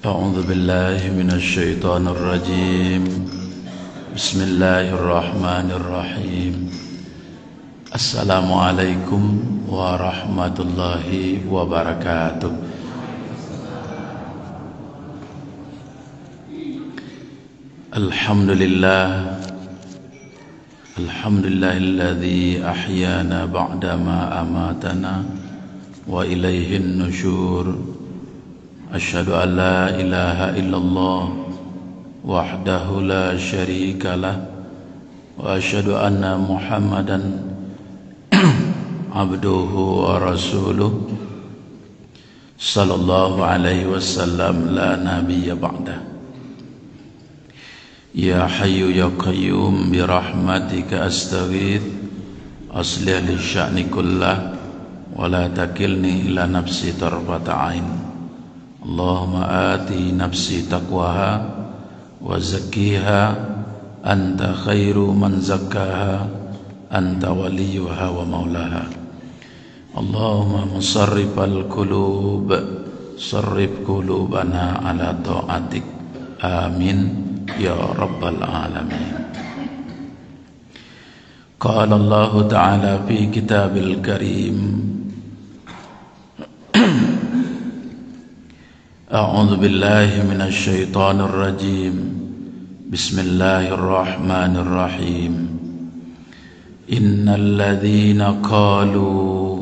أعوذ بالله من الشيطان الرجيم بسم الله الرحمن الرحيم السلام عليكم ورحمة الله وبركاته الحمد لله الذي أحيانا بعدما أماتنا وإليه النشور أشهد أن لا إله إلا الله وحده لا شريك له وأشهد أن محمدا عبده ورسوله صلى الله عليه وسلم لا نبي بعده يا حي يا قيوم برحمتك أستغيث أصلح لي شأني كله ولا تكلني إلى نفسي طرفة عين اللهم آتي نفسي تقواها وزكيها أنت خير من زكاها أنت وليها ومولاها اللهم مصرف القلوب صرف قلوبنا على طاعتك آمين يا رب العالمين قال الله تعالى في كتاب الكريم أعوذ بالله من الشيطان الرجيم بسم الله الرحمن الرحيم إن الذين قالوا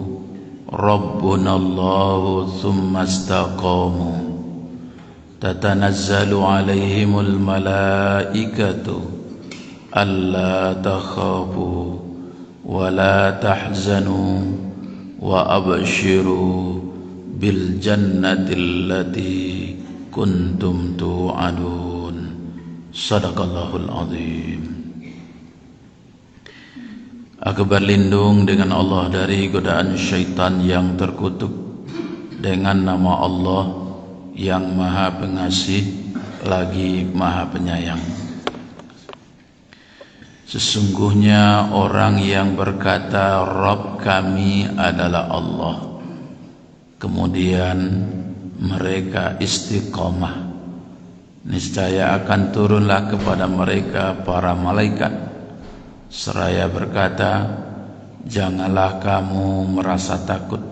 ربنا الله ثم استقاموا تتنزل عليهم الملائكة ألا تخافوا ولا تحزنوا وأبشروا بالجنة التي كنتم توعدون صدق الله العظيم. Aku berlindung dengan Allah dari godaan syaitan yang terkutuk dengan nama Allah yang maha pengasih lagi maha penyayang. Sesungguhnya orang yang berkata Rabb kami adalah Allah, kemudian mereka istiqomah, niscaya akan turunlah kepada mereka para malaikat seraya berkata, janganlah kamu merasa takut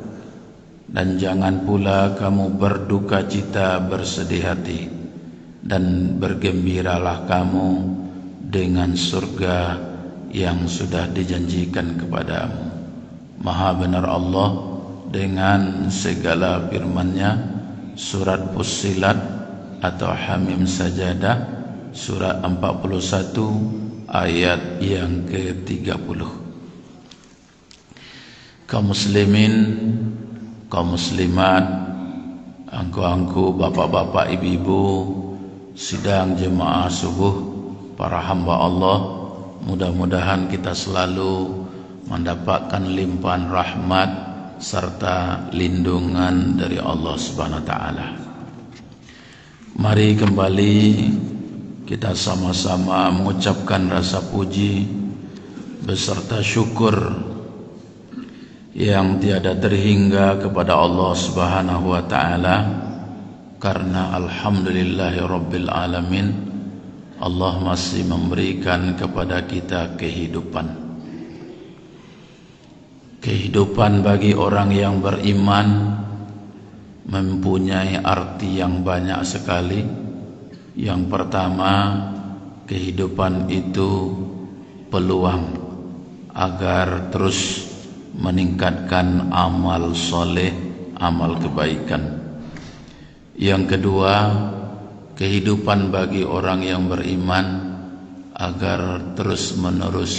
dan jangan pula kamu berduka cita bersedih hati, dan bergembiralah kamu dengan surga yang sudah dijanjikan kepadamu. Maha benar Allah dengan segala firman-Nya. Surat Fussilat atau Hamim Sajadah surat 41 ayat yang ke-30. Kaum muslimin, kaum muslimat, angku-angku, bapak-bapak, ibu-ibu, sidang jemaah subuh, para hamba Allah, mudah-mudahan kita selalu mendapatkan limpahan rahmat serta lindungan dari Allah Subhanahu wa taala. Mari kembali kita sama-sama mengucapkan rasa puji beserta syukur yang tiada terhingga kepada Allah Subhanahu wa taala, karena alhamdulillahirabbil alamin Allah masih memberikan kepada kita kehidupan. Kehidupan bagi orang yang beriman mempunyai arti yang banyak sekali. Yang pertama, kehidupan itu peluang agar terus meningkatkan amal soleh, amal kebaikan. Yang kedua, kehidupan bagi orang yang beriman agar terus menerus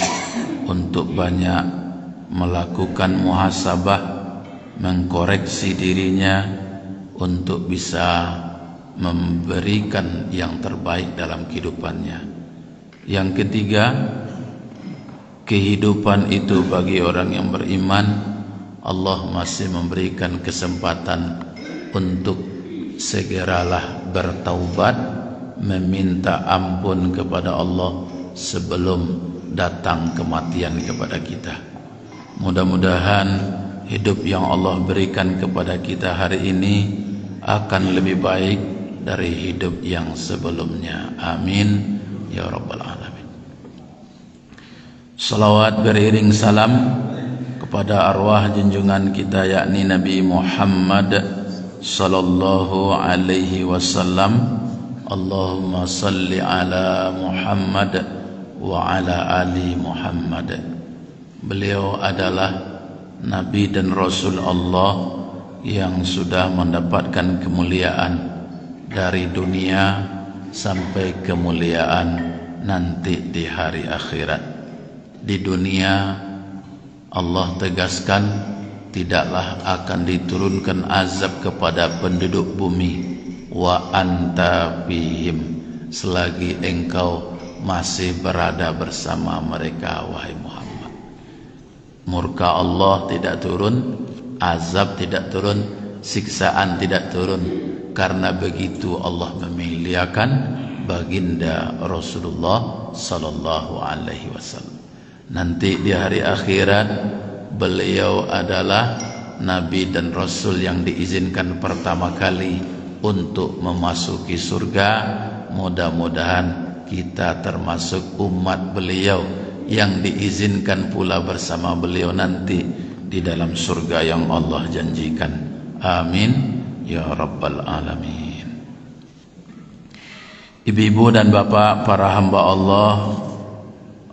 untuk banyak melakukan muhasabah, mengkoreksi dirinya untuk bisa memberikan yang terbaik dalam kehidupannya. Yang ketiga, kehidupan itu bagi orang yang beriman, Allah masih memberikan kesempatan untuk segeralah bertaubat, meminta ampun kepada Allah sebelum datang kematian kepada kita. Mudah-mudahan hidup yang Allah berikan kepada kita hari ini akan lebih baik dari hidup yang sebelumnya. Amin ya rabbal alamin. Salawat beriring salam kepada arwah junjungan kita yakni Nabi Muhammad sallallahu alaihi wasallam. Allahumma salli ala Muhammad wa ala ali Muhammad. Beliau adalah Nabi dan Rasul Allah yang sudah mendapatkan kemuliaan dari dunia sampai kemuliaan nanti di hari akhirat. Di dunia Allah tegaskan tidaklah akan diturunkan azab kepada penduduk bumi wa anta fihim, selagi engkau masih berada bersama mereka wahai Muhammad. Murka Allah tidak turun, azab tidak turun, siksaan tidak turun, karena begitu Allah memuliakan baginda Rasulullah sallallahu alaihi wasallam. Nanti di hari akhirat beliau adalah Nabi dan Rasul yang diizinkan pertama kali untuk memasuki surga. Mudah-mudahan kita termasuk umat beliau yang diizinkan pula bersama beliau nanti di dalam surga yang Allah janjikan. Amin ya rabbal alamin. Ibu-ibu dan bapak para hamba Allah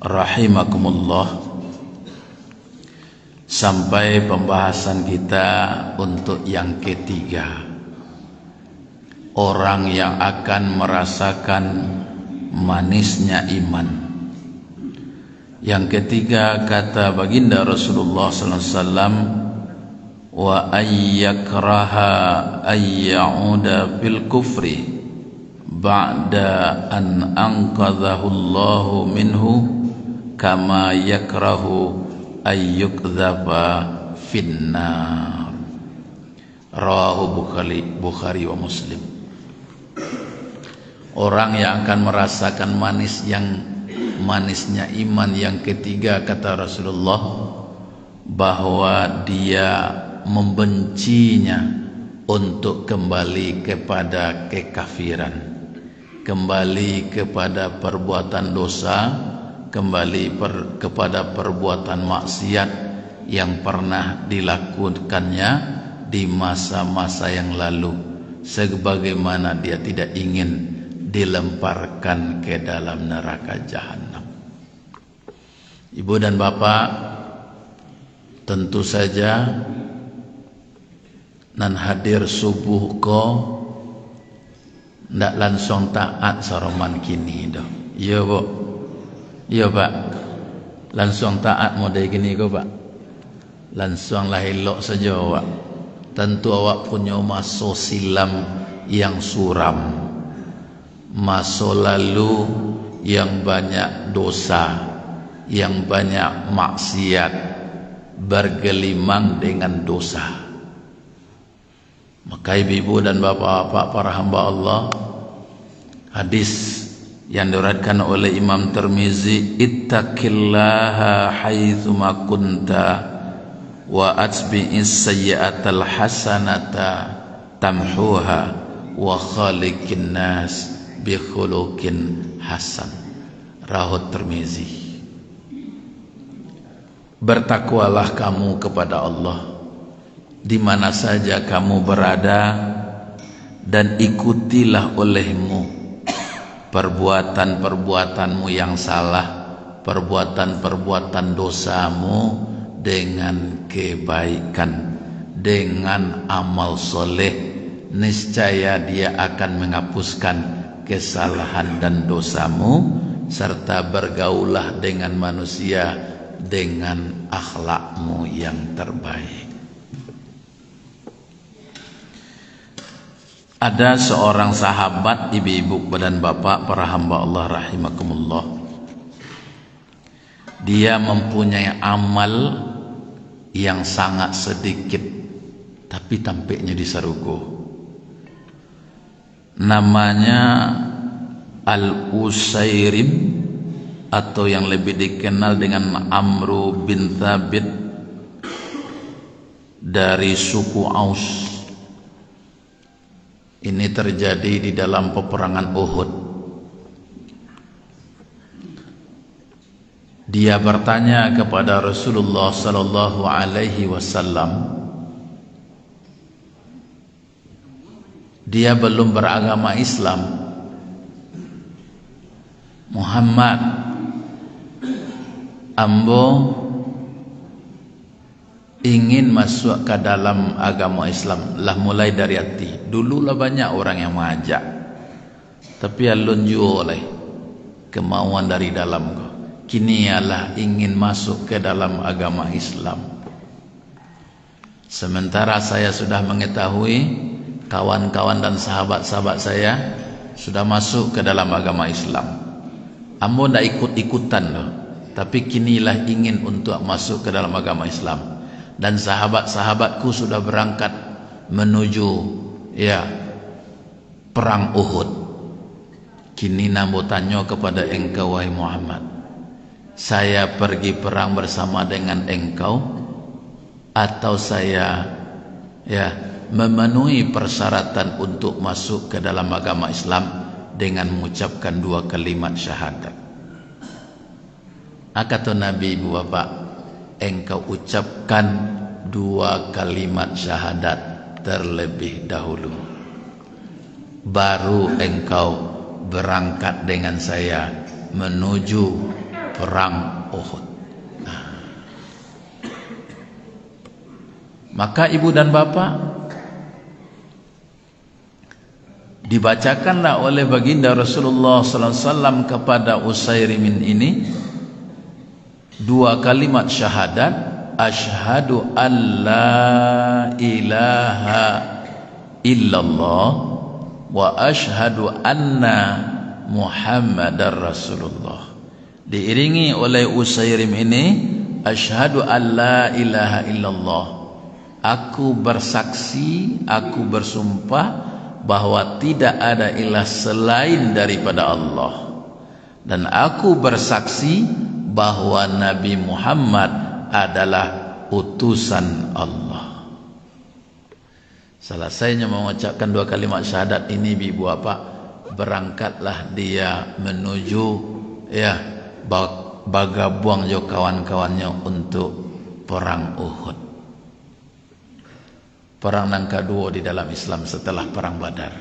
rahimakumullah, sampai pembahasan kita untuk yang ketiga, orang yang akan merasakan manisnya iman. Yang ketiga, kata baginda Rasulullah sallallahu alaihi wasallam, wa ayyakraha ayyauda fil kufri ba'da an anqadhahu Allahu minhu kama yakrahu ayyukdhafa finnar. Rawahu Bukhari wa Muslim. Orang yang akan merasakan manisnya iman yang ketiga, kata Rasulullah, bahwa dia membencinya untuk kembali kepada kekafiran, kembali kepada perbuatan dosa, kembali kepada perbuatan maksiat yang pernah dilakukannya di masa-masa yang lalu, sebagaimana dia tidak ingin dilemparkan ke dalam neraka jahanam. Ibu dan bapak, tentu saja nan hadir subuh ko ndak langsung taat saroman kini dah. Iya bu, iya pak, langsung taat model gini ko pak, langsung lah elok saja pak. Tentu awak punya masa silam yang suram, masa lalu yang banyak dosa, yang banyak maksiat, bergelimang dengan dosa. Maka ibu dan bapak-bapak para hamba Allah, hadis yang diriwayatkan oleh Imam Tirmizi, ittaqillaha haitsuma kunta wa atbi'is sayyi'atal hasanata tamhuha wa khaliqin nas bi khuluqin hasan. Rawahu Tirmizi. Bertakwalah kamu kepada Allah di mana saja kamu berada, dan ikutilah olehmu perbuatan-perbuatanmu yang salah, perbuatan-perbuatan dosamu dengan kebaikan, dengan amal soleh. Niscaya dia akan menghapuskan kesalahan dan dosamu, serta bergaulah dengan manusia dengan akhlakmu yang terbaik. Ada seorang sahabat, ibu-ibu dan bapak para hamba Allah rahimakumullah, dia mempunyai amal yang sangat sedikit tapi tampaknya di Sarugo. Namanya Al-Usairim, atau yang lebih dikenal dengan Amru bin Thabit, dari suku Aus. Ini terjadi di dalam peperangan Uhud. Dia bertanya kepada Rasulullah sallallahu alaihi wasallam. Dia belum beragama Islam. Muhammad, ambo ingin masuk ke dalam agama Islam. Lah mulai dari hati. Dululah banyak orang yang mengajak, tapi alun oleh kemauan dari dalam kau. Kini ialah ingin masuk ke dalam agama Islam. Sementara saya sudah mengetahui kawan-kawan dan sahabat-sahabat saya sudah masuk ke dalam agama Islam. Ambo tidak ikut-ikutan loh, tapi kinilah ingin untuk masuk ke dalam agama Islam. Dan sahabat-sahabatku sudah berangkat menuju perang Uhud. Kini nambo tanya kepada engkau wahai Muhammad, saya pergi perang bersama dengan engkau atau saya memenuhi persyaratan untuk masuk ke dalam agama Islam dengan mengucapkan 2 kalimat syahadat. Kata Nabi, ibu bapak, engkau ucapkan 2 kalimat syahadat terlebih dahulu, baru engkau berangkat dengan saya menuju perang Uhud. Maka ibu dan bapak, dibacakanlah oleh baginda Rasulullah sallallahu alaihi wasallam kepada Usairimin ini 2 kalimat syahadat, asyhadu an la ilaha illallah wa asyhadu anna Muhammadar Rasulullah. Diiringi oleh Usairim ini, asyhadu an la ilaha illallah, aku bersaksi, aku bersumpah bahwa tidak ada ilah selain daripada Allah, dan aku bersaksi bahwa Nabi Muhammad adalah utusan Allah. Selesainya mengucapkan 2 kalimat syahadat ini, ibu bapak, berangkatlah dia menuju bagabuang jo kawan-kawannya untuk perang Uhud. Perang yang kedua di dalam Islam setelah perang Badar.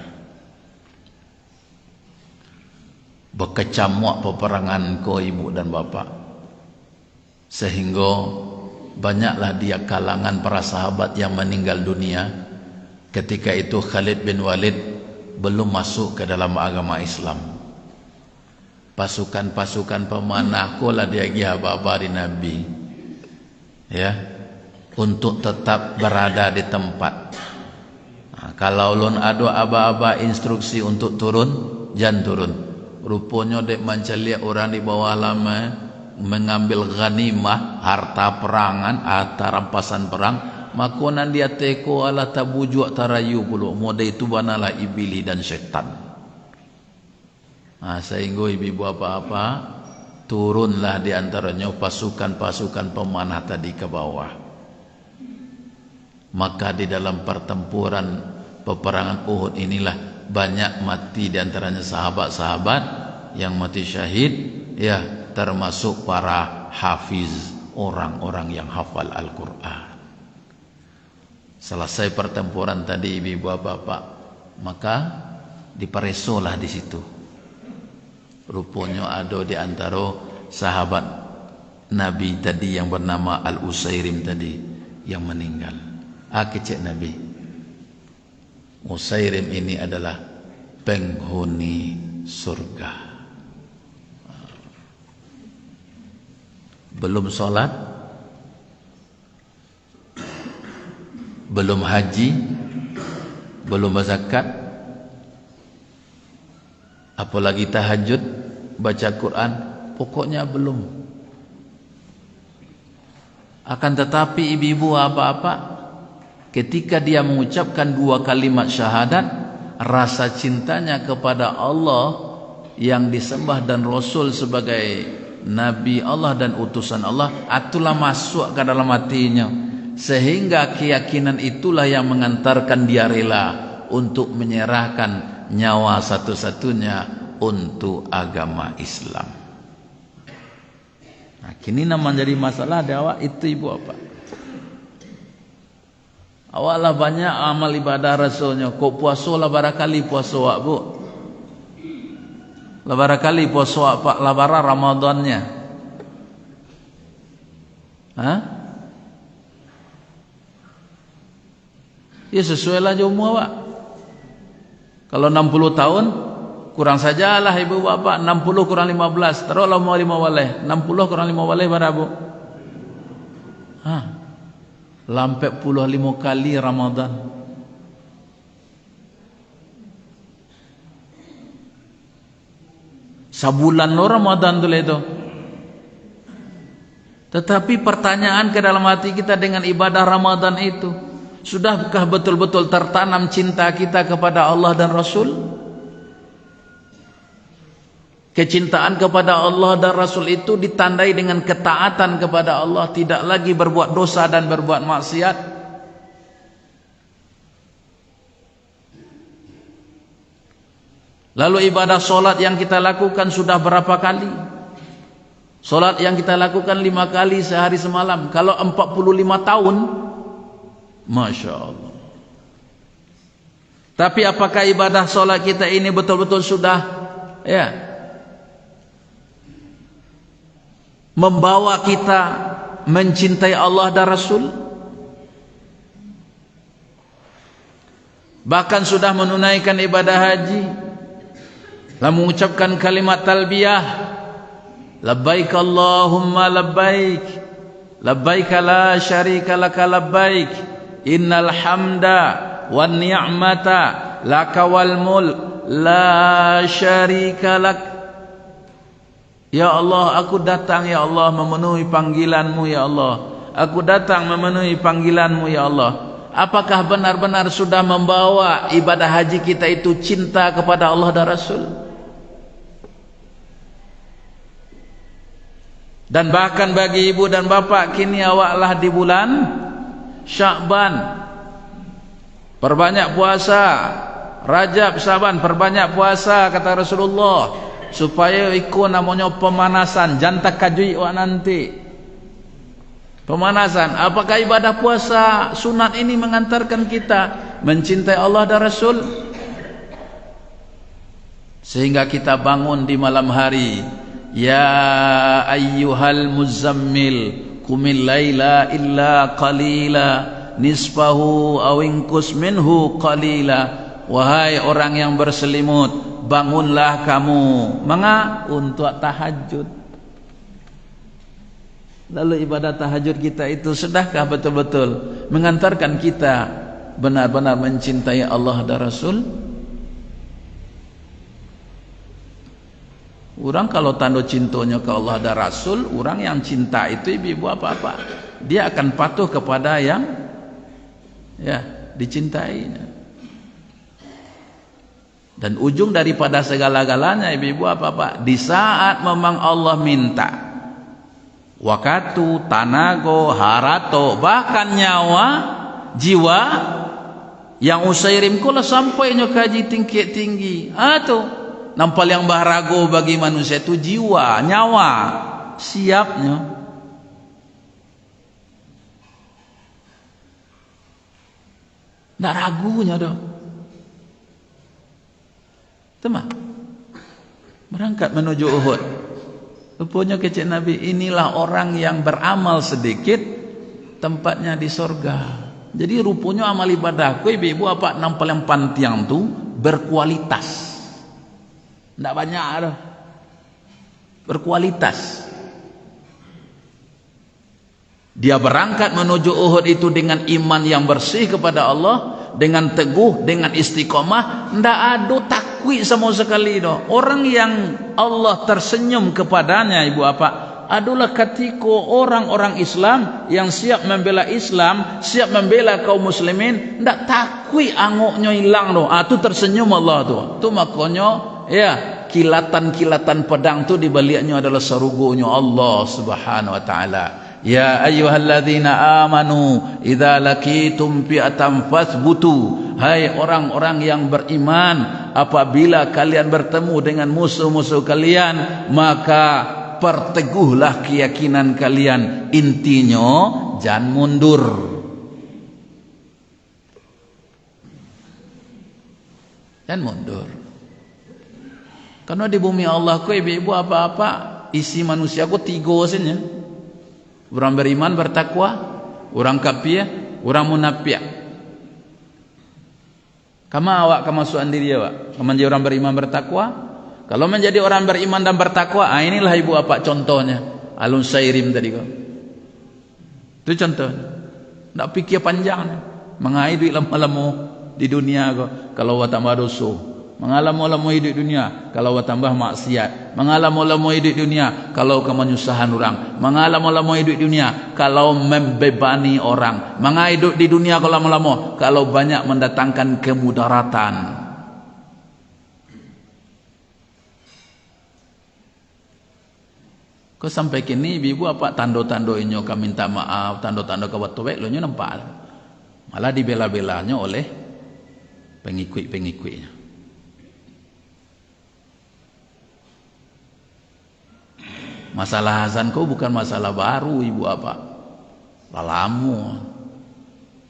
Berkecamuk peperangan ko ibu dan bapak, sehingga banyaklah dia kalangan para sahabat yang meninggal dunia. Ketika itu Khalid bin Walid belum masuk ke dalam agama Islam. Pasukan-pasukan pemanah kolah dia gihababa di Nabi, untuk tetap berada di tempat. Kalau lon ada aba-aba instruksi untuk turun, jangan turun. Rupanya dek menceliak orang di bawah lama mengambil ghanimah, harta perangan atau rampasan perang, makonan dia teko ala tabujuk tarayu puluh. Mode itu banalah iblis dan syaitan. Sehingga ibu apa-apa turunlah di antaranya pasukan-pasukan pemanah tadi ke bawah. Maka di dalam pertempuran peperangan Uhud inilah banyak mati di antaranya sahabat-sahabat yang mati syahid, termasuk para hafiz, orang-orang yang hafal Al-Quran. Selesai pertempuran tadi ibu bapak, maka diparesolah di situ. Rupanya ada di antara sahabat Nabi tadi yang bernama Al-Usairim tadi yang meninggal. Kecek Nabi, Usairim ini adalah penghuni surga. Belum sholat, belum haji, belum berzakat, apalagi tahajud, baca Quran, pokoknya belum. Akan tetapi ibu-ibu apa-apa, ketika dia mengucapkan 2 kalimat syahadat, rasa cintanya kepada Allah yang disembah dan Rasul sebagai Nabi Allah dan utusan Allah, itulah masuk ke dalam hatinya. Sehingga keyakinan itulah yang mengantarkan dia rela untuk menyerahkan nyawa satu-satunya untuk agama Islam. Nah, kini nama jadi masalah ada awak itu ibu apa? Awak lah banyak amal ibadah rasulnya. Kok puasa lah barakali puasa awak bu. Lah barakali puasa awak pak labara Ramadannya. Hah? Ya sesuai lah umur awak. Kalau 60 tahun kurang sajalah ibu bapak 60 kurang 15. Taruhlah mau 5 waleh. 60 kurang 5 waleh berapa bu? Hah? Lampai puluh 5 kali Ramadan. Sebulan lo Ramadan tu itu. Tetapi pertanyaan ke dalam hati kita dengan ibadah Ramadan itu, sudahkah betul-betul tertanam cinta kita kepada Allah dan Rasul? Kecintaan kepada Allah dan Rasul itu ditandai dengan ketaatan kepada Allah, tidak lagi berbuat dosa dan berbuat maksiat. Lalu ibadah solat yang kita lakukan sudah berapa kali? Solat yang kita lakukan 5 kali sehari semalam. Kalau 45 tahun, Masya Allah. Tapi apakah ibadah solat kita ini betul-betul sudah membawa kita mencintai Allah dan Rasul? Bahkan sudah menunaikan ibadah haji, lalu mengucapkan kalimat talbiyah, labbaik Allahumma labbaik, labbaik la syarika laka labbaik, innal hamda wan ni'mata laka wal mulk la syarika lak. Ya Allah, aku datang ya Allah memenuhi panggilanmu ya Allah. Aku datang memenuhi panggilanmu ya Allah. Apakah benar-benar sudah membawa ibadah haji kita itu cinta kepada Allah dan Rasul? Dan bahkan bagi ibu dan bapak, kini awaklah di bulan Sya'ban, perbanyak puasa. Rajab, Syaban, perbanyak puasa kata Rasulullah, supaya ikut namanya pemanasan, jangan kajui wak nanti. Pemanasan. Apakah ibadah puasa sunat ini mengantarkan kita mencintai Allah dan Rasul? Sehingga kita bangun di malam hari, ya ayyuhal muzammil qumil laila illa qalila nisfahu aw inqus minhu qalila. Wahai orang yang berselimut, bangunlah kamu untuk tahajud. Lalu ibadah tahajud kita itu sudahkah betul-betul mengantarkan kita benar-benar mencintai Allah dan Rasul? Orang kalau tanda cintanya ke Allah dan Rasul, orang yang cinta itu ibu apa-apa, dia akan patuh kepada yang dicintainya. Dan ujung daripada segala-galanya ibu apa-apa, di saat memang Allah minta waktu, tanago, harato, bahkan nyawa, jiwa, yang usairim kula sampai kaji tinggi. Atau nampal yang baharago bagi manusia itu jiwa, nyawa, siapnya. Nggak ragunya dong. Teman, berangkat menuju Uhud. Rupanya kecil Nabi, inilah orang yang beramal sedikit, tempatnya di sorga. Jadi rupanya amal ibadahku ibu apa nampal yang pantiang tu berkualitas. Tidak banyak dah. Berkualitas. Dia berangkat menuju Uhud itu dengan iman yang bersih kepada Allah, dengan teguh, dengan istiqomah, ndak ada takwi sama sekali doh. Orang yang Allah tersenyum kepadanya ibu apa adalah ketika orang-orang Islam yang siap membela Islam, siap membela kaum muslimin, ndak takwi angoknya hilang doh. Itu tersenyum Allah tuh. Tu makanya kilatan-kilatan pedang tu di baliknya adalah serugunya Allah Subhanahu wa taala. Ya ayyuhalladzina amanu idza laqitum fi'atan fathbutu. Hai orang-orang yang beriman, apabila kalian bertemu dengan musuh-musuh kalian, maka perteguhlah keyakinan kalian. Intinya jangan mundur. Jangan mundur. Karena di bumi Allah ku ibu-ibu apa-apa isi manusia ku tiga saja. Orang beriman bertakwa, orang kafir, orang munafik. Kamu awak kemasukan diri awak. Kamu menjadi orang beriman bertakwa. Kalau menjadi orang beriman dan bertakwa, inilah ibu apa contohnya. Alun Sairim tadi kau. Itu contohnya. Tak pikir panjang. Mengai duit lama-lama di dunia kau. Kalau awak tambah dosa. Mengalam-alam hidup dunia kalau awak tambah maksiat. Mengalam-alam hidup dunia kalau kamu menyusahkan orang. Mengalam-alam hidup dunia kalau membebani orang. Menghidup di dunia kalau lama-lama kalau banyak mendatangkan kemudaratan. Kau sampai kini ibu apa tando-tando inyo kau minta maaf, tando-tando kau buat baik lo nyo nampak. Malah dibela-belanya oleh pengikut-pengikutnya. Masalah azan kau bukan masalah baru ibu apa. Lalamu.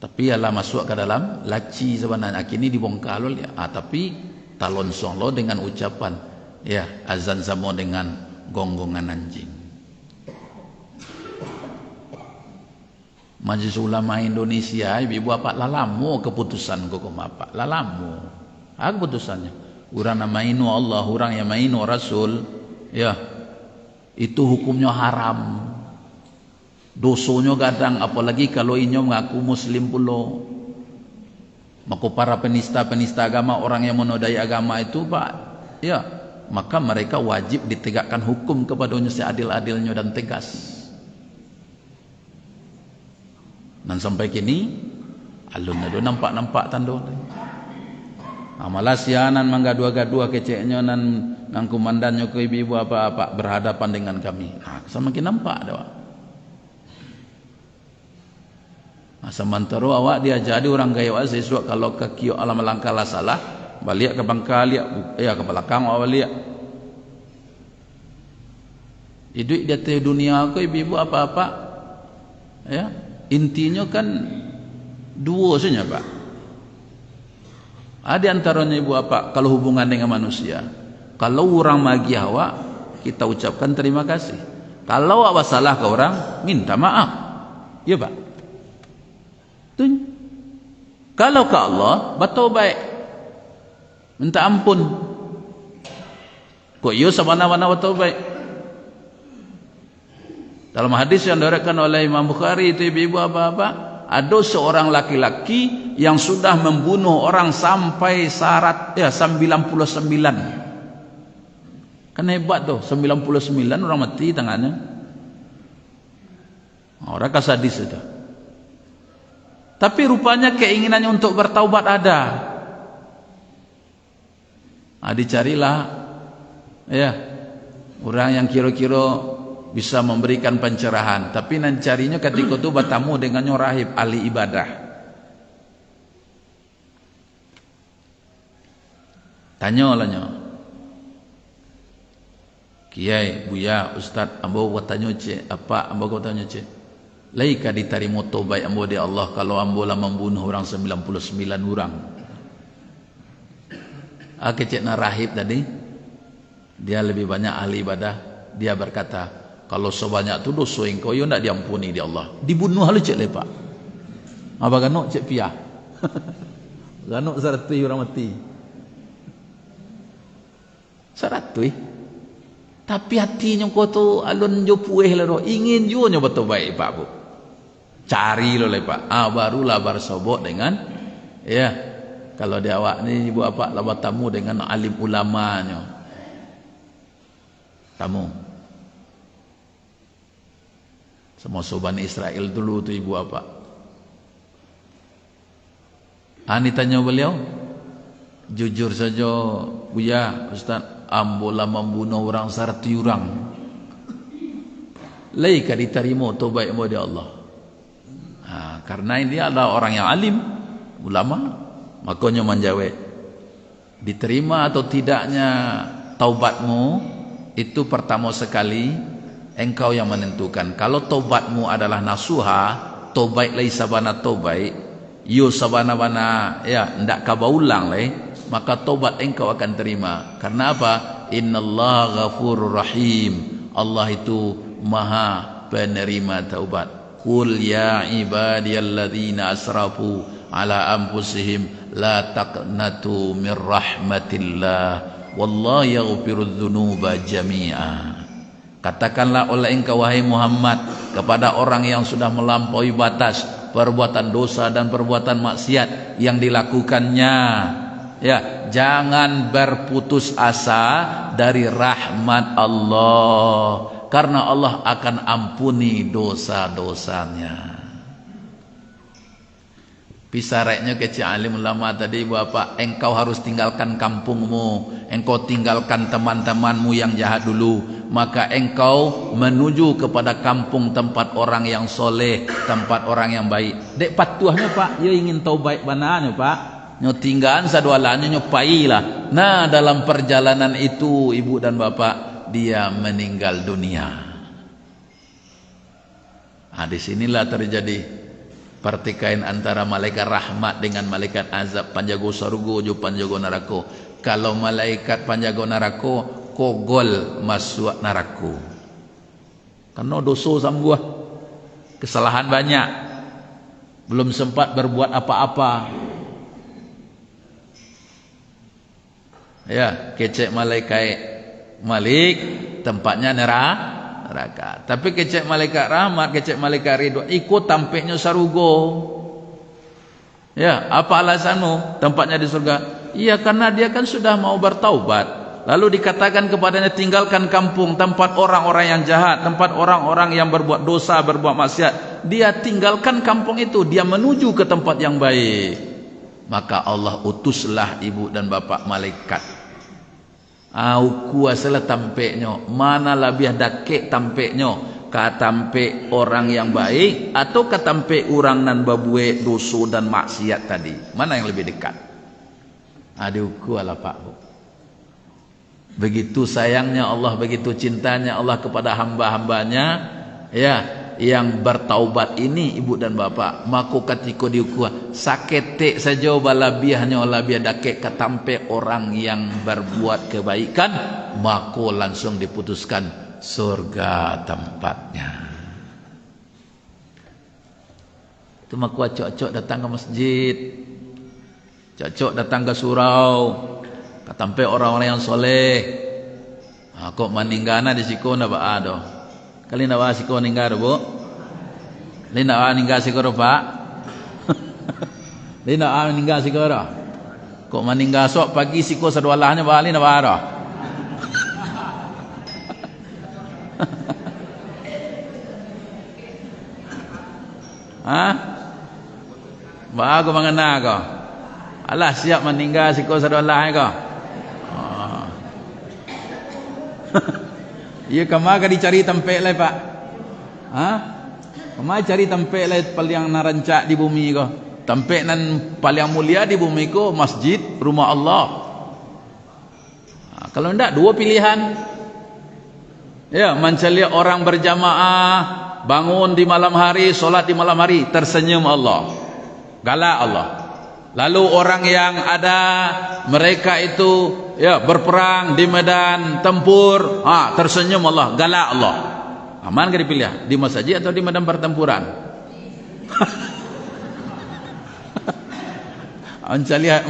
Tapi ialah masuk ke dalam laci sebenarnya. Kini dibongkar lo ya. Tapi talon song lo dengan ucapan ya azan sama dengan gonggongan anjing. Majelis Ulama Indonesia ibu apa lalamu keputusan kau apa. Lalamu. Keputusannya. Orang namainu Allah, orang yang mainu Rasul ya. Itu hukumnya haram. Dosonya gadang, apalagi kalau inyo mengaku muslim pula. Maka para penista-penista agama, orang yang menodai agama itu Pak, ya, maka mereka wajib ditegakkan hukum kepadanya seadil-adilnya dan tegas. Dan sampai kini alun ada nampak-nampak tanda. Malah sianan manggadua-gadua keceknya nan komandannya ke ibu apa-apa berhadapan dengan kami. Semakin nampak dah. Sementara awak dia jadi orang gaya sesuatu kalau kaki alam langkah lah salah, balik ke bangka lihat ya ke belakang awak lihat. Hidup di atas dunia ke ibu apa-apa. Ya, intinya kan dua saja, Pak. Ada antaranya ibu apa kalau hubungan dengan manusia. Kalau orang magi awak, kita ucapkan terima kasih. Kalau awak salah ke orang, minta maaf. Ya Pak. Tuh. Kalau ke Allah, bertaubat. Minta ampun. Kok iyo sabana-bana bertaubat. Dalam hadis yang diriwayatkan oleh Imam Bukhari itu ibu apa-apa. Ada seorang laki-laki yang sudah membunuh orang sampai syarat ya 99. Kan hebat tuh 99 orang mati tangannya. Orang kasadis itu. Tapi rupanya keinginannya untuk bertaubat ada. Dicarilah ya orang yang kira-kira bisa memberikan pencerahan, tapi nan carinya ketika itu bertemu dengannya rahib ahli ibadah. Tanya lahnya, Kiai, Buya, Ustaz, ambo bertanya cik, apa ambo bertanya cik? Laika diterima taubat ambo di Allah kalau ambo lah membunuh orang 99 orang. Kecik na rahib tadi, dia lebih banyak ahli ibadah, dia berkata, kalau sebanyak tu dosa engkau yo ndak diampuni di Allah. Dibunuh halu cek lepak. Apa ganok cek piah. Ganok 100 orang mati. 100. Tapi hatinya kau tu alun jo pueh lah ingin jo nyo betul baik Pak Bu. Cari lo lepak. Barulah bersobok dengan ya. Kalau dia awak ni ibu apa lah bertamu dengan alim ulamanya. Tamu. Semua Bani Israel dulu tu ibu apa? Ani tanya beliau, jujur saja Buya, Ustaz, ambolah membunuh orang 100 orang. Laika diterima taubatmu dia Allah. Karena ini adalah orang yang alim, ulama, makanya menjawab diterima atau tidaknya taubatmu itu pertama sekali engkau yang menentukan. Kalau taubatmu adalah nasuha, taubat laisa bana taubat, yo sabana bana ya ndak kabaulang maka taubat engkau akan terima. Karena apa? Innallaha ghafurur rahim. Allah itu Maha penerima taubat. Qul ya ibadiyalladzina asrafu ala anfusihim la taqnatu min rahmatillah wallahu yaghfirudz dzunuba jami'a. Katakanlah oleh engkau wahai Muhammad kepada orang yang sudah melampaui batas perbuatan dosa dan perbuatan maksiat yang dilakukannya, ya, jangan berputus asa dari rahmat Allah, karena Allah akan ampuni dosa-dosanya. Pisareknya kecil alim ulama tadi, Bapak, engkau harus tinggalkan kampungmu, engkau tinggalkan teman-temanmu yang jahat dulu, maka engkau menuju kepada kampung tempat orang yang soleh, tempat orang yang baik. Dek patuahnya Pak, ya ingin taubat bananya Pak, nyo tinggalan sadualanya nyo pailah. Nah, dalam perjalanan itu ibu dan bapak, dia meninggal dunia. Di sinilah terjadi pertikaian antara malaikat rahmat dengan malaikat azab, panjago surga jo panjago neraka. Kalau malaikat panjago neraka kogol masuk neraka, karena dosa sambuah, kesalahan banyak, belum sempat berbuat apa-apa. Ya, kecek malaikat malik tempatnya neraka. Tapi kecek malaikat rahmat, kecek malaikat ridwan, ikut tampaknya sarugo. Ya, apa alasanmu tempatnya di surga? Iya, karena dia kan sudah mau bertaubat. Lalu dikatakan kepadanya, tinggalkan kampung, tempat orang-orang yang jahat, tempat orang-orang yang berbuat dosa, berbuat maksiat. Dia tinggalkan kampung itu, dia menuju ke tempat yang baik. Maka Allah utuslah ibu dan bapak malaikat. Kuasalah tampeknya, mana lebih dakik tampeknya, ka tampek orang yang baik atau ka tampek orang nan babuat dosa dan maksiat tadi, mana yang lebih dekat? Diukulah Pak Bu. Begitu sayangnya Allah, begitu cintanya Allah kepada hamba-hambanya, ya, yang bertaubat ini ibu dan bapak, maka ketika diukur saketek saja balabiahnya labiah dakek ketampe orang yang berbuat kebaikan, maka langsung diputuskan surga tempatnya. Itu maka cocok datang ke masjid, cocok datang ke surau, ketampe orang-orang yang soleh. Kok maningana di siko na ba ado? Kali na siko ninggar Bu? Lina ninggar siko Pak? Lina ninggar siko ro? Kok maninggar sok pagi siko sadualahnya ba lina ba ro? Ba aku mangana ko? Alah siap meninggal siko sadualahnya ko? Iya, kemana dicari tempat lah Pak? Kemana cari tempat lah paling narancak di bumi ko? Tempat nan paling mulia di bumi ko masjid, rumah Allah. Kalau tidak dua pilihan. Ya, mencari orang berjamaah, bangun di malam hari, solat di malam hari, tersenyum Allah, galak Allah. Lalu orang yang ada mereka itu ya berperang di medan tempur, tersenyum Allah, galak Allah. Aman ke dipilih? Di masjid atau di medan pertempuran?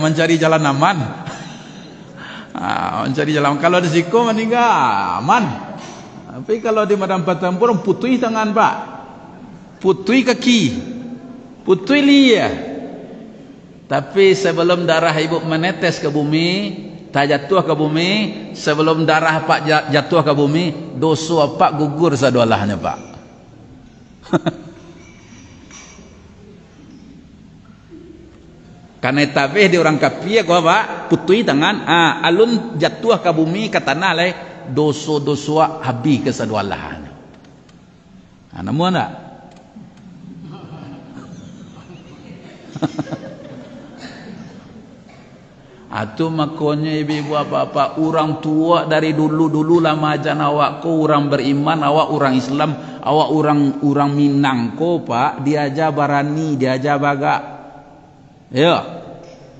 mencari jalan aman. Mencari jalan. Kalau di siku meninggal aman. Tapi kalau di medan pertempuran putui tangan Pak, putui kaki, putui liya. Tapi sebelum darah ibu menetes ke bumi, tak jatuh ke bumi, sebelum darah Pak jatuh ke bumi, dosa Pak gugur sadualahnya Pak. Karena tabeh di orang kafir kau Pak, putui tangan, alun jatuh ke bumi ke tanah leh, dosa-dosa habis ke sadualahnya. Nemu enggak? Atu makanya ibu apa-apa orang tua dari dulu lama aja awak ko orang beriman, awak orang Islam, awak orang Minang ko pak, diaja barani, diaja baga. Ya.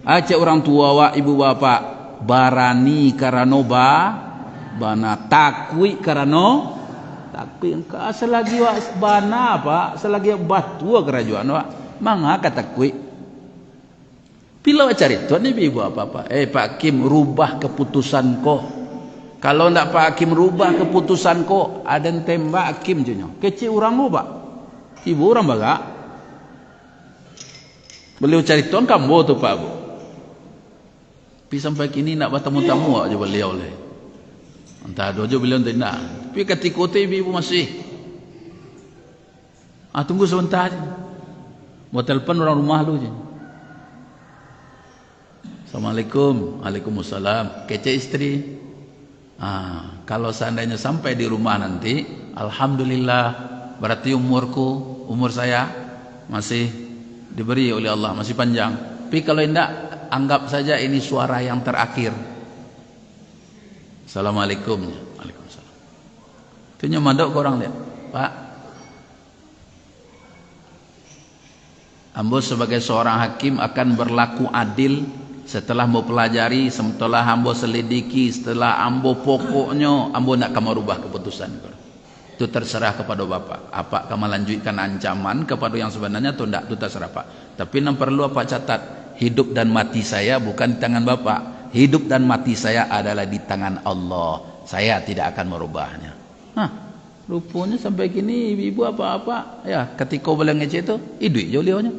Aceh orang tua awak ibu bapak barani karena bana takwi karena takwi engkau selagi wak bana pak, selagi batu kerajaan wak mangga takwi. Bila cari tuan ni ibu apa-apa. Pak Hakim rubah keputusan ko. Kalau ndak Pak Hakim rubah keputusan ko, ada tembak Hakim je nyo. Kecil orang rubah. Ibu orang baga. Beliau cari tuan kamu tu Pak Bu. Tapi sampai kini nak bertemu-temu aja beliau le. Entah dojo beliau tidak. Tapi ketika tu ibu masih. Tunggu sebentar aja. Mau telepon orang rumah lu je. Assalamualaikum. Waalaikumsalam. Kece istri. Kalau seandainya sampai di rumah nanti, alhamdulillah, berarti umur saya masih diberi oleh Allah, masih panjang. Tapi kalau tidak, anggap saja ini suara yang terakhir. Assalamualaikum. Waalaikumsalam. Itu nyamadok orang lihat, Pak. Ambo sebagai seorang hakim akan berlaku adil setelah ambo pelajari, setelah ambo selidiki, setelah ambo pokoknya ambo nak kamu rubah keputusan. Itu terserah kepada Bapak. Apa kamu lanjutkan ancaman kepada yang sebenarnya atau tidak, itu terserah Pak. Tapi yang perlu apa catat, hidup dan mati saya bukan di tangan Bapak. Hidup dan mati saya adalah di tangan Allah. Saya tidak akan merubahnya. Rupanya sampai kini ibu apa-apa ya ketika boleh ngece itu idui jolionya.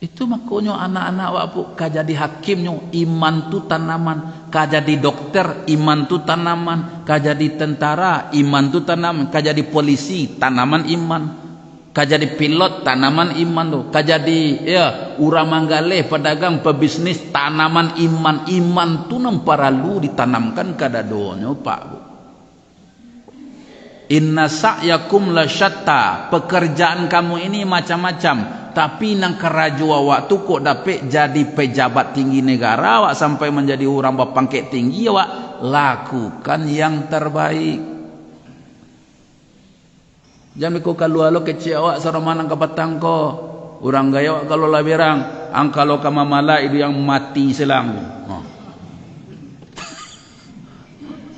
Itu makanya anak-anak waktu kajadi hakimnya iman tu tanaman, kajadi dokter iman tu tanaman, kajadi tentara iman tu tanaman, kajadi polisi tanaman iman, kajadi pilot tanaman iman tu, kajadi ya urang manggale pedagang pebisnis tanaman iman tu nang paralu ditanamkan kada donyo Pak Bu. Inna sa'yakum la syatta, pekerjaan kamu ini macam-macam. Tapi nang kerajua waktu kok dapat jadi pejabat tinggi negara, awak sampai menjadi orang berpangkat tinggi, awak lakukan yang terbaik. Jangan kau kalau kecil awak saramanang ke petang ko, orang gaya awak kalau labirang, kalau kama mala itu yang mati selang.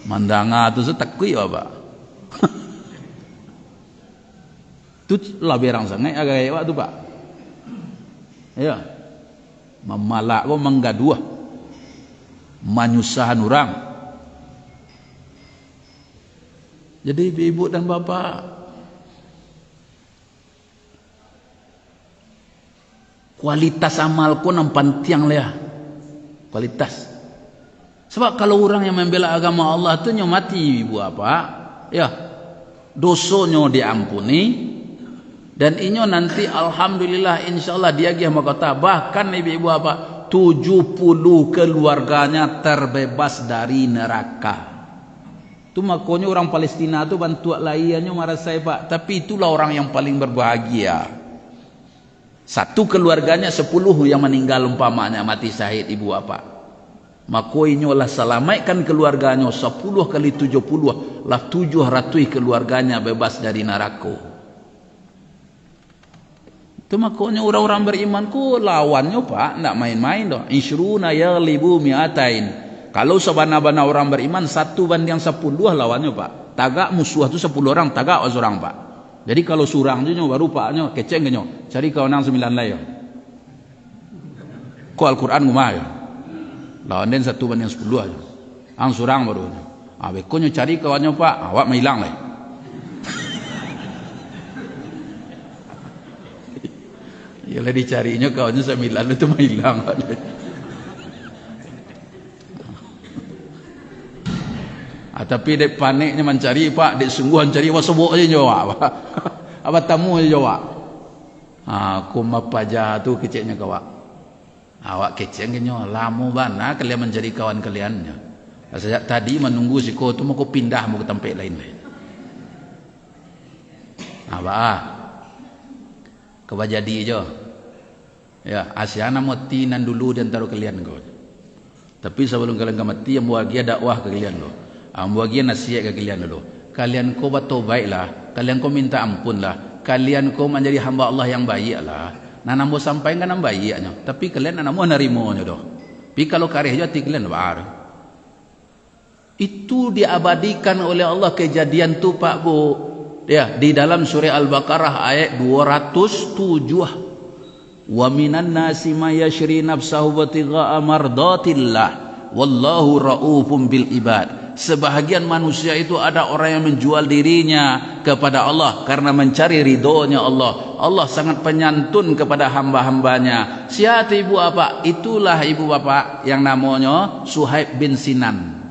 Mandanga tu setakui apa? Tu labirang sangat agak gaya awak tu Pak. Ya, memalak ko menggaduh, menyusahan orang. Jadi ibu dan bapak, kualitas amalku nampan tiang leh, kualitas. Sebab kalau orang yang membela agama Allah tu nyo mati ibu apa, ya dosonya diampuni. Dan inyo nanti alhamdulillah insyaallah dia gih kata bahkan ibu-ibu apa 70 keluarganya terbebas dari neraka. Itu makanya orang Palestina tu bantu laiannya marah saya Pak, tapi itulah orang yang paling berbahagia. Satu keluarganya 10 yang meninggal umpamanya mati syahid ibu apa. Maka inyo lah selamatkan keluarganya 10 kali 70 lah 700 keluarganya bebas dari neraka. Itu makanya orang-orang beriman ku lawannya Pak, tidak main-main doh. Isyruna yaghlibu mi'atain. Kalau sabana-bana orang beriman 1 banding 10 lawannya Pak. Tagak musuh tu 10 orang, tagak seorang Pak. Jadi kalau surang tu baru Paknya keceng nyo. Cari kawan yang 9 lain. Ko Al-Qur'an ngumah ya. Lawan den 1 banding 10 aja. Ang surang baru. Bekonyo cari kawannya Pak, awak mailang lah. Yalah dicarinya kawannya 9 itu mah hilang. Tapi dek paniknya mencari Pak, dek sungguhan cari awak sebut aja jawab. Apa tamu aja jawab. Aku mapaja tu keceknya kawak. Awak keceknya lamu bana kalian mencari kawan kaliannya. Sejak tadi menunggu si kau tu mau kau pindah mau ke tempat lain. Apa? Kau jadi je. Ya, Asyana mati nan dulu di antara kalian kau. Tapi sebelum kalian mati, yang bahagia dakwah ke kalian dulu. Yang bahagia nasihat ke kalian dulu. Kalian kau bertobatlah, kalian kau minta ampunlah, kalian kau menjadi hamba Allah yang baiklah. Nah, namo sampaikan yang baiknya. Tapi kalian namo nerimonya doh. Tapi kalau karih hati kalian baru. Itu diabadikan oleh Allah kejadian tu Pak Bu. Ya, di dalam surah Al-Baqarah ayat 207. Wa minan nasi may yashri nafsahu batigha'a mardatillah wallahu raufum bil ibad. Sebahagian manusia itu ada orang yang menjual dirinya kepada Allah karena mencari ridhonya Allah. Allah sangat penyantun kepada hamba-hambanya. Siapa ibu apa? Itulah ibu bapak yang namanya Suhaib bin Sinan.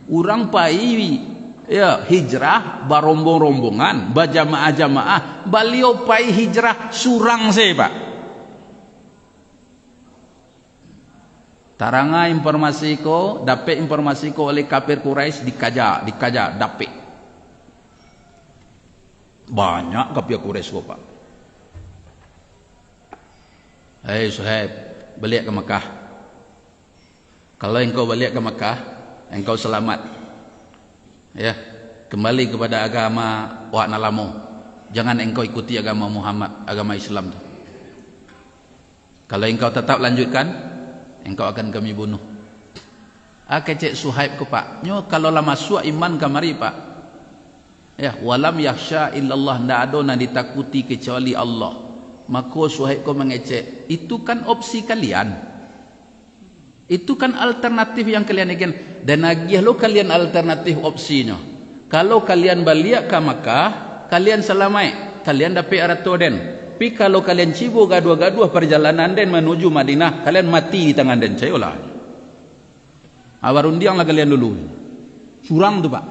Orang pai ya hijrah barombong-rombongan, bajamaah-jamaah, beliau pai hijrah surang saya Pak. Taranga informasi ko, dapat informasi ko oleh kafir Quraisy dikaja dapat. Banyak kafir Quraisy ko Pak. Hei Suhaib, balik ke Mekah. Kalau engkau balik ke Mekah, engkau selamat. Ya, kembali kepada agama wak nalamu. Jangan engkau ikuti agama Muhammad, agama Islam tu. Kalau engkau tetap lanjutkan, engkau akan kami bunuh. Kecek Suhaib ke Pak. Nyo kalau lah masuk iman kamari Pak. Ya, walam yakhsha illallah, ndak ada nak ditakuti kecuali Allah. Maka Suhaib ko mengecek, itu kan opsi kalian. Itu kan alternatif yang kalian ingin. Dan agih lo kalian alternatif opsinya. Kalau kalian balik ke Makkah, kalian selamat, kalian dapat aratoden. Tapi kalau kalian cibo gaduh-gaduh perjalanan dan menuju Madinah, kalian mati di tangan dan cayolah. Awarundiang lah kalian dulu. Surang tu Pak.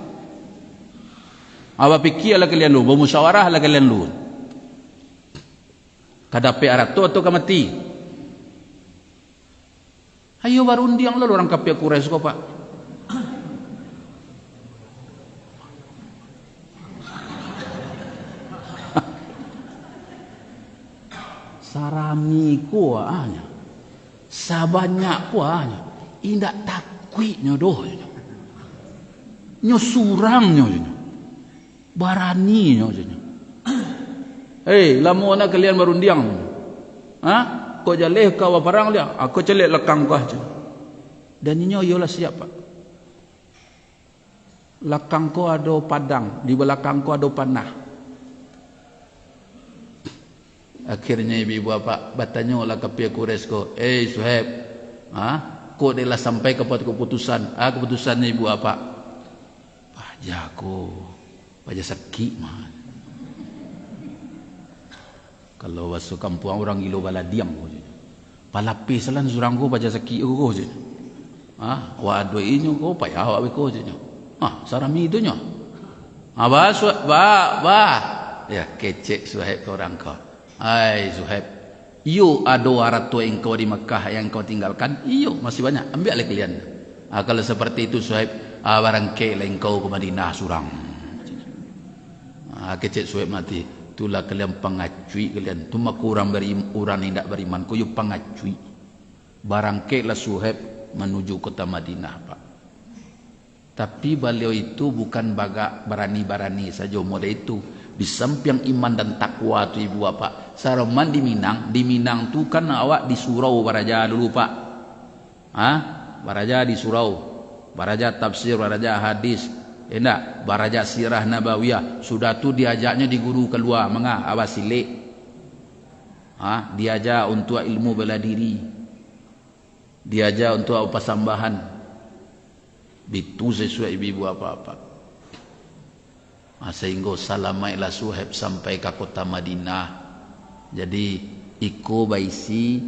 Awak fikirlah kalian dulu, bermusyawarah lah kalian dulu. Kadape arato atau kamati. Ayo barundiang lah orang kafir Quraisy kok Pak. Sarami ku ahnya. Sabanyak ku ahnya. Indak takwi nyodoh. Nyo surang nyo. Barani nyo. Hei, lama nak kalian barundiang. Ha? Kau jaleh kau parang dia, aku celik lekang kau aja. Dan ini yolah siapa? Lekang kau ada padang, di belakang kau ada panah. Akhirnya ibu bapak bertanya lah ke pihak Quraisy ko, Suhaib, kau adalah sampai kepada keputusan. Keputusannya ibu bapak. Pajaku, pajak sakit mah. Kalau masuk kampung orang gilo bala diam ko je. Palapi salan surang ko baca sakit ko je. Wa ado inyo ko payah wa ko je. Sarami itu nyo. Ba. Ya kecek Suhaib ke orang ko. Hai Suhaib. Iyo ado arato engkau di Mekah yang kau tinggalkan. Iyo masih banyak. Ambil oleh kalian. Kalau seperti itu Suhaib, barang ke engkau ke Madinah surang. Kecek Suhaib mati. Itulah kalian pengacui kalian. Tuma kurang orang yang tidak beriman. Kau pengacui. Barangkailah Suhaib menuju kota Madinah Pak. Tapi beliau itu bukan berani-berani saja model itu. Di samping iman dan takwa tu ibu bapak. Saroman di Minang tu kan awak di surau baraja dulu Pak. Baraja di surau. Baraja tafsir, baraja hadis. Endak, baraja sirah nabawiyah. Sudah tu diajaknya di guru keluar awas silik. Diajak untuk ilmu bela diri. Diajak untuk apa sambahan. Itu sesuai ibu apa-apa. Sehingga salamailah Suhaib sampai ke kota Madinah. Jadi iko baisi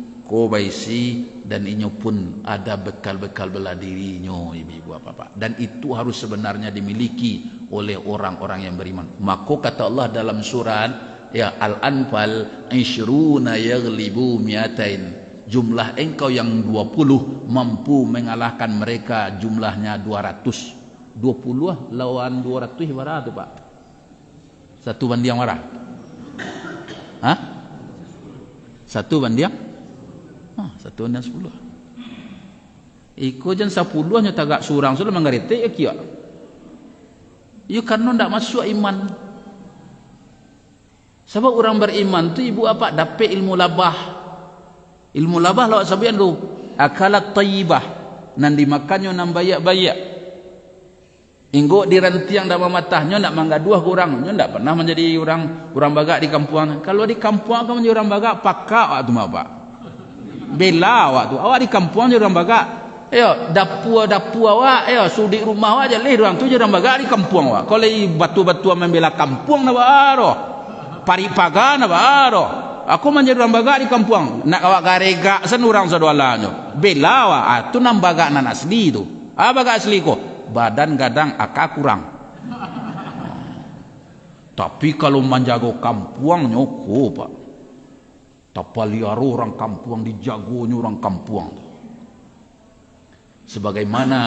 dan inyo pun ada bekal-bekal bela dirinya ibu bapak. Dan itu harus sebenarnya dimiliki oleh orang-orang yang beriman. Maka kata Allah dalam surat Al-Anfal, "Ishruna yaghlibu mi'atain." jumlah engkau yang 20 mampu mengalahkan mereka jumlahnya 200. 20 lawan 200 berapa tu Pak? Satu banding berapa? Hah? Satu banding? Satu banding 10. Iko jan 10 nya tagak surang sudah mengerti ya kia. Ya karena ndak masuk iman. Sebab orang beriman tu ibu apa dapat ilmu labah. Ilmu labah lawak sabian tu akalat tayyibah nan dimakannya nan bayak-bayak. Inggo dirantiang dalam matahnya nak manggaduah kurang, nya ndak pernah menjadi orang bagak di kampung. Kalau di kampung kamu menjadi orang bagak pakak waktu apa? Bela waktu. Awak di kampung jadi orang bagak. Ayo dapur awak, ayo sudi rumah awak je leh orang tu jadi orang bagak di kampung awak. Kalau batu-batu membela kampung na baro. Paripaga na baro. Aku menjadi orang bagak di kampung. Nak awak garega sen orang sadualanya. Bela awak, tu nam bagak nan asli tu. Bagak asli ko. Badan gadang akak kurang. Tapi kalau menjaga kampung nyoko Pak. Tapaliaro orang kampung dijagonya orang kampung. Sebagaimana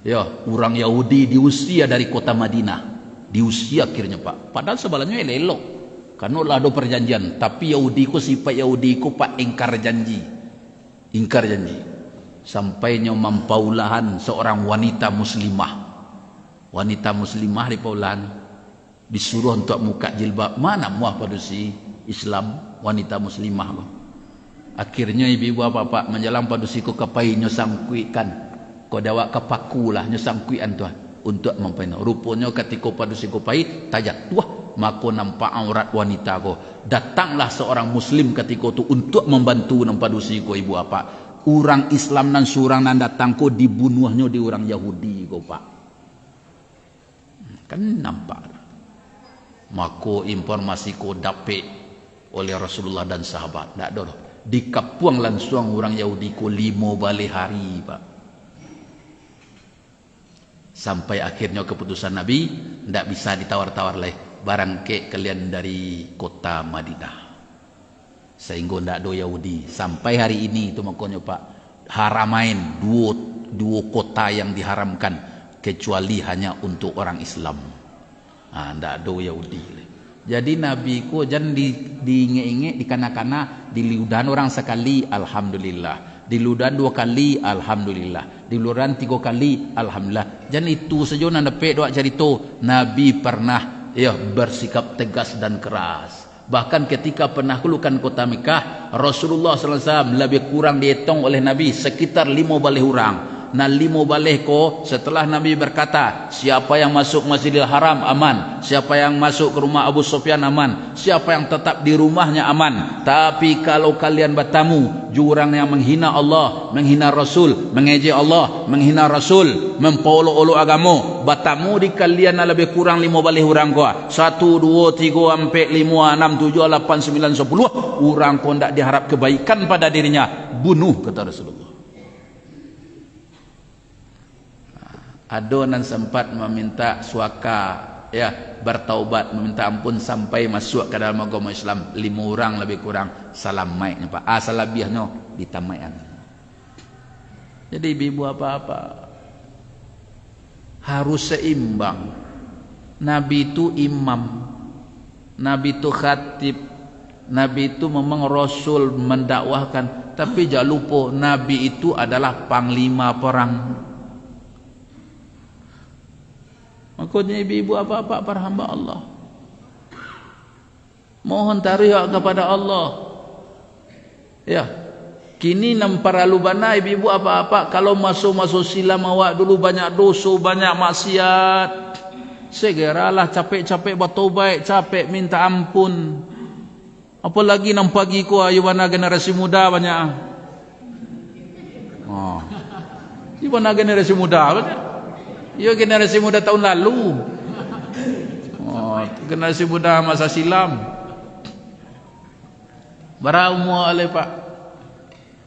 ya orang Yahudi diusir dari kota Madinah. Diusir akhirnya Pak. Padahal sebenarnya elok. Karena lah ada perjanjian. Tapi Yahudi ku sifat Yahudi ku Pak ingkar janji. Ingkar janji. Sampainya mampaulahan seorang wanita muslimah. Wanita muslimah di paulahan disuruh untuk muka jilbab. Mana muah pada si Islam wanita muslimah. Akhirnya ibu-ibu apa-apa menjalan pada si ko kapai nyosangkuikan. Ko dawak kepakulah nyosangkuian tuan untuk mempunyai. Rupanya ketika pada si kopai tajak tuah maka nampak aurat wanita ko. Datanglah seorang muslim ketika itu untuk membantu nampak si ko ibu apa. Orang Islam dan surang nan datang ko dibunuhnya di orang Yahudi ko Pak. Kan nampak. Maka informasi ko dapat oleh Rasulullah dan sahabat. Tak ada. Dikapuang langsung orang Yahudi ko 5 balik hari Pak. Sampai akhirnya keputusan Nabi tidak bisa ditawar-tawar leh. Barang ke kalian dari kota Madinah. Sehingga tidak ada Yahudi sampai hari ini itu makanya Pak haramain dua kota yang diharamkan kecuali hanya untuk orang Islam. Tidak ada Yahudi. Jadi Nabi ku jangan diinge-inge dikana-kana diludahan orang sekali alhamdulillah, diludahan 2 kali alhamdulillah, diludahan 3 kali alhamdulillah. Jangan itu saja nak dapat doa cerita Nabi pernah bersikap tegas dan keras. Bahkan ketika penaklukkan kota Mekah, Rasulullah SAW lebih kurang dihitung oleh Nabi sekitar 5 balih orang. Nah 5 balih ko setelah Nabi berkata, siapa yang masuk Masjidil Haram aman, siapa yang masuk ke rumah Abu Sufyan aman, siapa yang tetap di rumahnya aman. Tapi kalau kalian bertamu jurang yang menghina Allah, menghina Rasul, mengejek Allah, menghina Rasul, mempolo-olo agama, bertamu di kalian lebih kurang 5 balih orang ko. 1, 2, 3, 4, 5, 6, 7, 8, 9, 10 orang ko tidak diharap kebaikan pada dirinya, bunuh kata Rasulullah. Ada nan sempat meminta suaka bertaubat meminta ampun sampai masuk ke dalam agama Islam 5 orang lebih kurang salam maiknya Pak. Salabiahnya ditamaian. Jadi ibu apa-apa harus seimbang. Nabi itu imam, Nabi itu khatib, Nabi itu memang Rasul mendakwahkan, tapi jangan lupa Nabi itu adalah panglima perang. Makanya ibu-ibu apa-apa para hamba Allah mohon taruh kepada Allah. Kini para lubana ibu-ibu apa-apa kalau masuk silam awak dulu banyak dosa, banyak maksiat. Segeralah capek-capek bertaubat, capek minta ampun. Apalagi nam pagi ko ayu mana generasi muda banyak. Di mana generasi muda banyak. Ya generasi muda tahun lalu. Generasi muda masa silam. Berapa umur oleh Pak?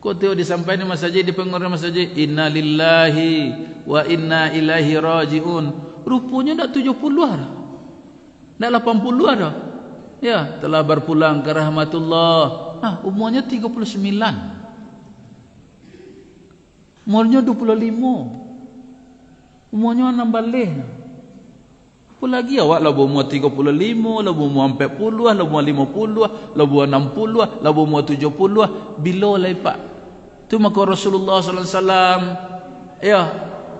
Kau tahu disampaikan masjid di pengurus masjid inna lillahi wa inna ilaihi rajiun. Rupanya dah 70 dah. Dah 80 dah. Ya, telah berpulang ke rahmatullah umurnya 39. Umurnya 25. Umurnya 6 balik. Apa lagi awak lah umur 35, lah umur 40, lah umur 50, lah umur 60, lah umur 70. Bila lah pak? Tu maka Rasulullah sallallahu alaihi wasallam ya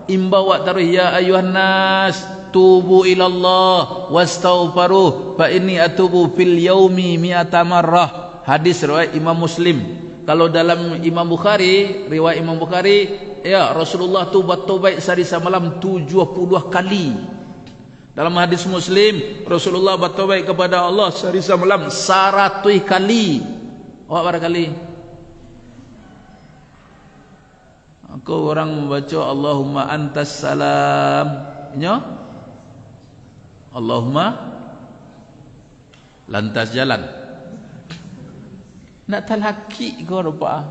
imbawa taruh ya ayuhan nas tubu ilallah wastaghfiruh fa inni atubu fil yaumi mi'ata marrah. Hadis riwayat Imam Muslim. Kalau dalam Imam Bukhari, riwayat Imam Bukhari, ya Rasulullah tu bertaubat sehari semalam 70 kali. Dalam hadis Muslim, Rasulullah bertaubat kepada Allah sehari semalam 100 kali. Awak berapa kali? Aku orang membaca Allahumma antas salam. Nya? Allahumma lantas jalan. Nak talaki kau rupa.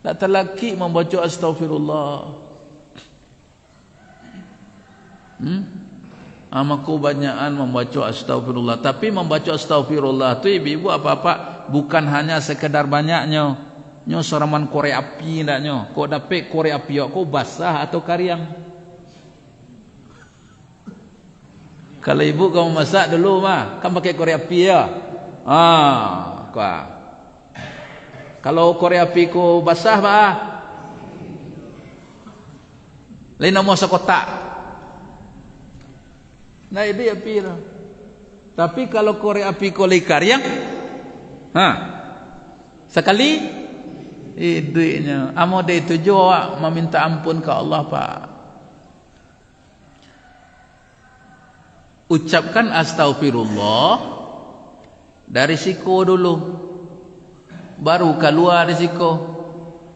Nak talaki membaca astaghfirullah. Amaku banyakan membaca astaghfirullah. Tapi membaca astaghfirullah tu ibu-ibu apa-apa bukan hanya sekedar banyaknya. Nyo saraman korek api ndak nyo. Kau dapat korek api kau basah atau kariang? Kalau ibu kamu masak dulu mah, kan pakai korek api ya. Kalau korek api kau basah mah, lain nama sekotak. Nah itu api lah. Tapi kalau korek api kau lagi kariang, sekali duitnya. Amo dia itu juga meminta ampun ke Allah pak. Ucapkan astaghfirullah dari siku dulu, baru keluar di siku,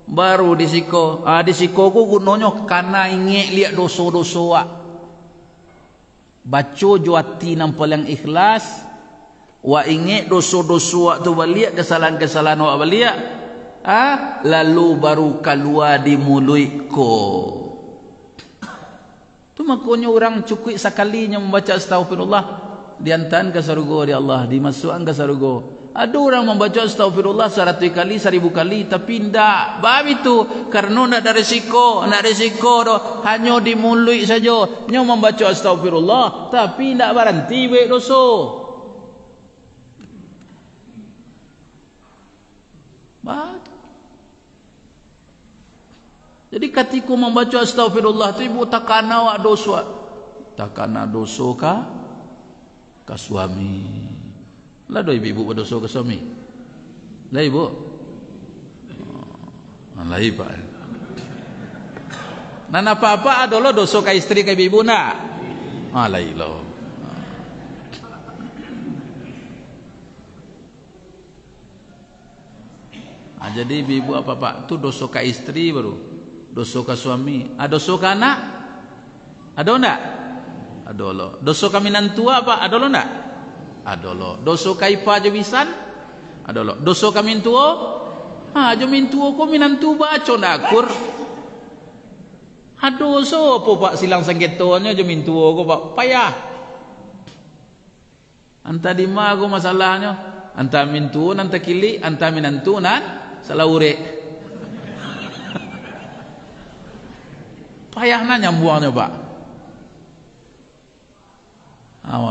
baru di siku. Di siku ku gunanya karena ingin lihat dosa-dosa wak. Baca juati nampal yang ikhlas. Wa ingin dosa-dosa wak tu balik, kesalahan-kesalahan wak balik. Lalu baru keluar di mulutku. Tu makanya orang cukup sekalinya membaca astaghfirullah diantarkan ke surga di Allah, dimasukkan ke surga. Ada orang membaca astaghfirullah 100 kali, 1000 kali, tapi tidak. Bab itu karena tidak ada risiko doh. Hanya di mulut saja. Nyo membaca astaghfirullah, tapi tidak berhenti buat dosa. Jadi ketika membaca astaghfirullah tu ibu takana wa dosa. Takana dosa ka suami. Lah do ibu berdosa ke suami. Lah ibu. Lah ibu. Nan apa-apa adalah dosa ka istri ka ibu nak. Lah ilo. Jadi ibu apa-apa tu dosa ka istri baru. Dosa ka suami, dosa ka anak, ada enggak? Ada lo. Dosa ka minantua apa? Ada lo enggak? Ada lo. Dosa ka ipa je bisan? Ada lo. Dosa ka mintuo? Je mintuo ko minantu baca ndak akur. Dosa apa pak silang sengketanya je mintuo ko pak payah. Anta di ma ko masalahnya? Anta mintuo nan takili, anta minantu nan salah urek. Payahnya nyambuangnya pak.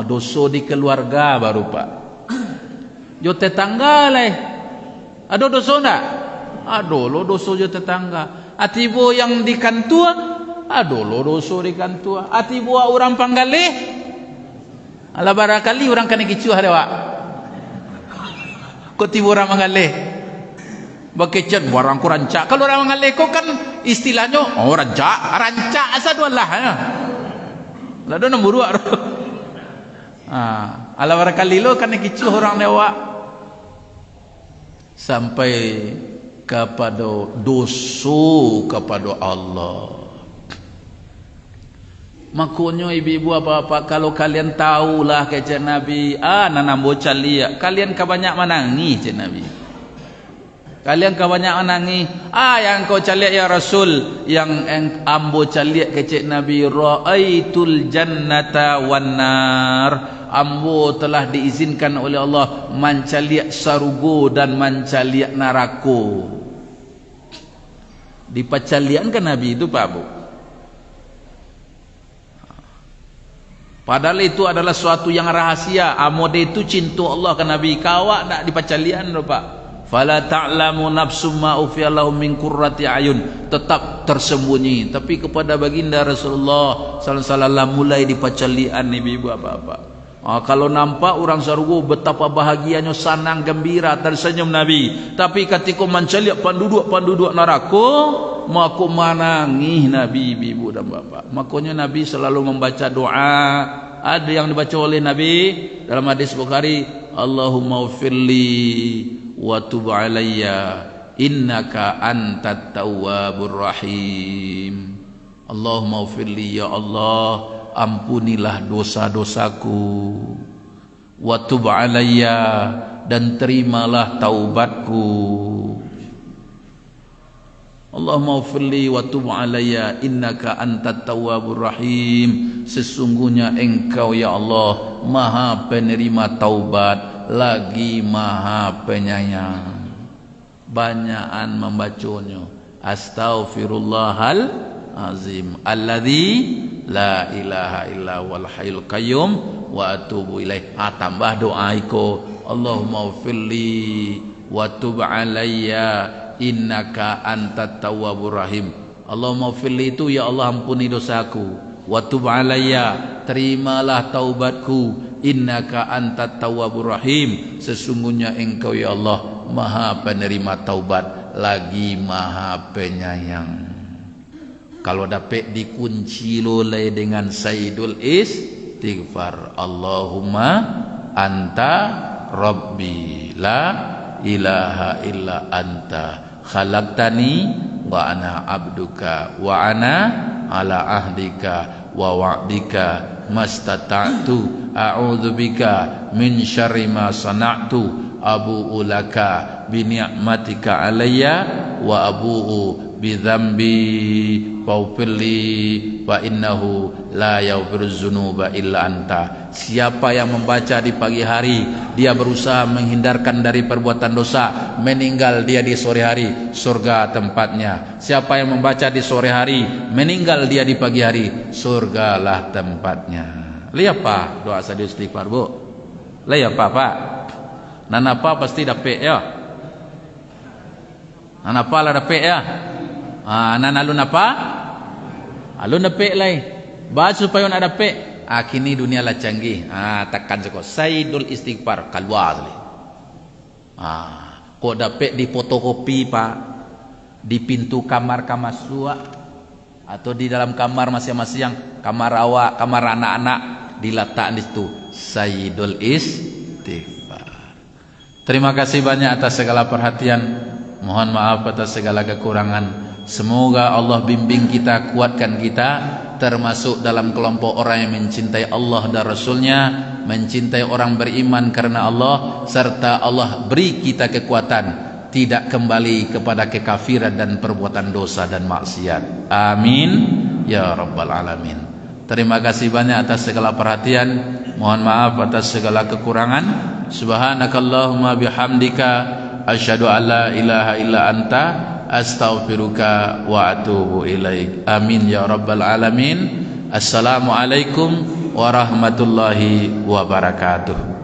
Dosa di keluarga baru pak. Jo tetangga lah. Ada dosa enggak? Ada lo dosa jo tetangga. Atibo yang di kantua, ada lo dosa di kantua. Atibo orang panggalih. Ala barakali orang kena kicu hari pak. Kau tibo orang panggalih. Bakecen barang ku rancak. Kalau orang mengaleko kan istilahnya rancak asa dua lah. Lah do nombor 2. Ala barakali lo kan kicu orang dewa sampai kepada dosa kepada Allah. Makanya ibu-ibu apa-apa kalau kalian tahulah kecen Nabi, nanam bocah liak, kalian kebanyak menangis cen Nabi. Kalian kebanyakan nangis. Yang kau caliak ya Rasul, yang ambo caliak kecik Nabi, ra'aitul jannata wan nar. Ambo telah diizinkan oleh Allah mencaliak sarugo dan mencaliak neraka. Dipacalian ke Nabi itu Pak Bu. Padahal itu adalah suatu yang rahasia. Amode itu cinta Allah ke Nabi. Kawak tak dipacalian lho Pak. Fala ta'lamu nafsum ma ufiya lahum min qurrati ayun, tetap tersembunyi. Tapi kepada baginda Rasulullah sallallahu alaihi wasallam mulai dipacalian ibu-ibu apa-apa. Kalau nampak orang surga betapa bahagianya, senang, gembira, tersenyum Nabi. Tapi ketika mencaliak penduduk neraka, maka menangis Nabi, ibu dan bapak. Makanya Nabi selalu membaca doa. Ada yang dibaca oleh Nabi dalam hadis Bukhari, Allahumma ufirli wa tub alayya innaka antat tawwabur rahim. Allahumma ufirli, ya Allah, ampunilah dosa-dosaku, wa tub alayya, dan terimalah taubatku. Allahumma ufirli wa tub alayya innaka antat tawwabur rahim. Sesungguhnya engkau ya Allah maha penerima taubat lagi maha penyayang. Banyakan membacanya. Astaghfirullahal azim alladzi la ilaha illa wal hayyul qayyum wa atubu ilaih. Tambah doa iko, Allahumma ufirli wa tub alayya innaka antat tawwabur rahim. Allahumma ufirli itu ya Allah ampuni dosaku, wa tub alayya, terimalah taubatku, innaka antat tawwabur rahim, sesungguhnya engkau ya Allah maha penerima taubat lagi maha penyayang. Kalau dapat dikunci lolai dengan Sayyidul Istighfar, Allahumma anta rabbi la ilaha illa anta khalaqtani wa ana abduka wa ana ala ahdika wa wa'dika mastata'tu a'udzubika min syarri ma sana'tu abu'u laka bi ni'matika alayya wa abu'u bi dzambi faufirli wa innahu la yaghfiruz dzunuba illa anta. Siapa yang membaca di pagi hari, dia berusaha menghindarkan dari perbuatan dosa, meninggal dia di sore hari, surga tempatnya. Siapa yang membaca di sore hari, meninggal dia di pagi hari, surgalah tempatnya. Lihat apa doa saya istighfar Bu? Lihat apa Pak? Nana apa pasti dapat ya? Nana apa lah dapat ya? Nana alun apa? Alun dapat lah. Baca supaya nak dapat. Kini dunia lah canggih. Takkan sekot. Sayyidul Istighfar keluar sekali. Kok dapat di fotokopi Pak, di pintu kamar-kamar suak, atau di dalam kamar masing-masing, kamar awak, kamar anak-anak, diletakkan di situ Sayyidul Istighfar. Terima kasih banyak atas segala perhatian. Mohon maaf atas segala kekurangan. Semoga Allah bimbing kita, kuatkan kita, termasuk dalam kelompok orang yang mencintai Allah dan Rasulnya, mencintai orang beriman karena Allah, serta Allah beri kita kekuatan tidak kembali kepada kekafiran dan perbuatan dosa dan maksiat. Amin ya rabbal alamin. Terima kasih banyak atas segala perhatian. Mohon maaf atas segala kekurangan. Subhanakallahumma bihamdika asyhadu an la ilaha illa anta astaghfiruka wa atubu ilaik. Amin ya rabbal alamin. Assalamualaikum warahmatullahi wabarakatuh.